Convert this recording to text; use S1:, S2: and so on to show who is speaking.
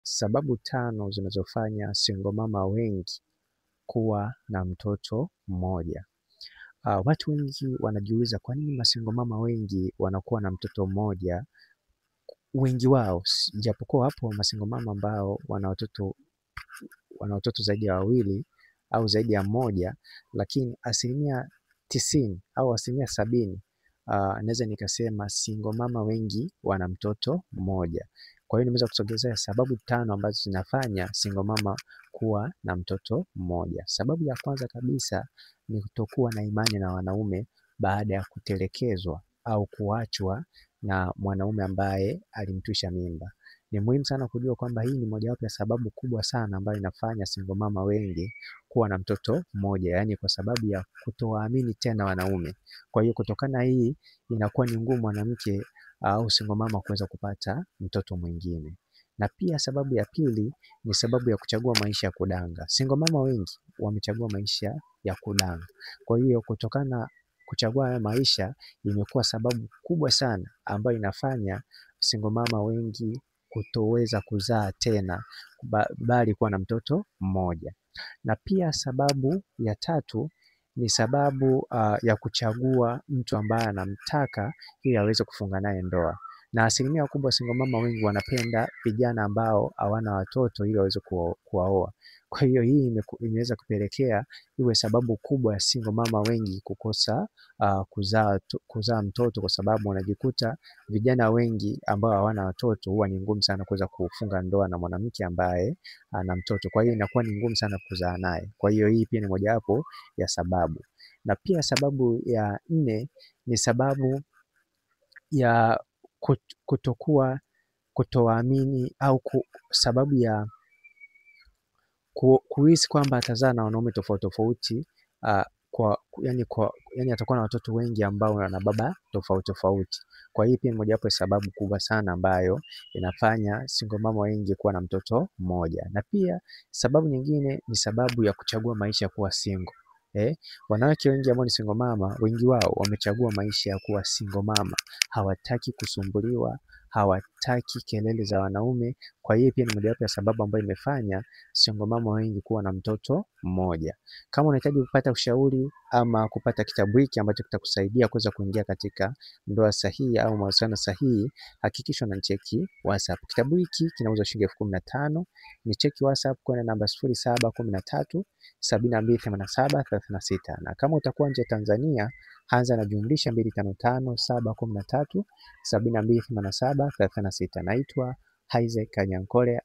S1: Sababu 5 zinazofanya single mama wengi kuwa na mtoto mmoja. Watu wengi wanajiuliza kwa nini masingle mama wengi wanakuwa na mtoto mmoja. Wengi wao, japokuwa wapo masingle mama ambao wana watoto zaidi ya wawili au zaidi ya mmoja, lakini 90% au 70%, naweza nikasema single mama wengi wana mtoto mmoja. Kwa hiyo nimeweza kusogezea sababu 5 ambazo zinafanya single mama kuwa na mtoto mmoja. Sababu ya kwanza kabisa ni kutokuwa na imani na wanaume baada ya kutelekezwa au kuachwa na mwanaume ambaye alimtwisha mimba. Ni muhimu sana kujua kwamba hii ni mojawapo ya sababu kubwa sana ambayo inafanya single mama wengi kuwa na mtoto mmoja, yaani kwa sababu ya kutowaamini tena wanaume. Kwa hiyo kutokana hii inakuwa ni ngumu mwanamke au single mama kuweza kupata mtoto mwingine. Na pia sababu ya pili ni sababu ya kuchagua maisha ya kudanga. Single mama wengi wamechagua maisha ya kudanga. Kwa hiyo kutokana kuchagua haya maisha imekuwa sababu kubwa sana ambayo inafanya single mama wengi kutoweza kuzaa tena bali kuwa na mtoto mmoja. Na pia sababu ya tatu ni sababu ya kuchagua mtu ambaye anamtaka ili aweze kufunga naye ndoa. Na asilimia kubwa single mama wengi wanapenda vijana ambao hawana watoto ili waweze kuwaoa. Kwa hiyo hii imeweza kupelekea iwe sababu kubwa ya single mama wengi kukosa kuzaa mtoto, kwa sababu wanajikuta vijana wengi ambao hawana watoto huwa ni ngumu sana kuweza kufunga ndoa na mwanamke ambaye ana mtoto. Kwa hiyo inakuwa ni ngumu sana kuzaa naye. Kwa hiyo hii pia ni mojawapo ya sababu. Na pia sababu ya 4 ni sababu ya kutoamini au sababu ya kuhisi kwamba atazaa na wanaume tofauti tofauti, yani atakuwa na watoto wengi ambao wana baba tofauti tofauti. Kwa hiyo pia ni mojawapo ya sababu kubwa sana ambayo inafanya single mama wengi kuwa na mtoto mmoja. Na pia sababu nyingine ni sababu ya kuchagua maisha ya kuwa single. Wanawake wengi ambao ni single mama, wengi wao wamechagua maisha ya kuwa single mama. Hawataki kusumbuliwa, hawataki kelele za wanaume. Kwa hiyo pia ni mojawapo ya sababu ambayo imefanya single mama wengi kuwa na mtoto mmoja. Kama unahitaji kupata ushauri ama kupata kitabu hiki ambacho kitakusaidia kuweza kuingia katika ndoa sahihi au mahusiano sahihi, hakikisha unanicheki WhatsApp. Kitabu hiki kinauzwa shilingi 15,000. Nicheki WhatsApp kwa namba 0713 7287 36. Na kama utakuwa nje Tanzania, anza na jumlisha 255 713 7287 36. Naitwa Isaac Kanyankole.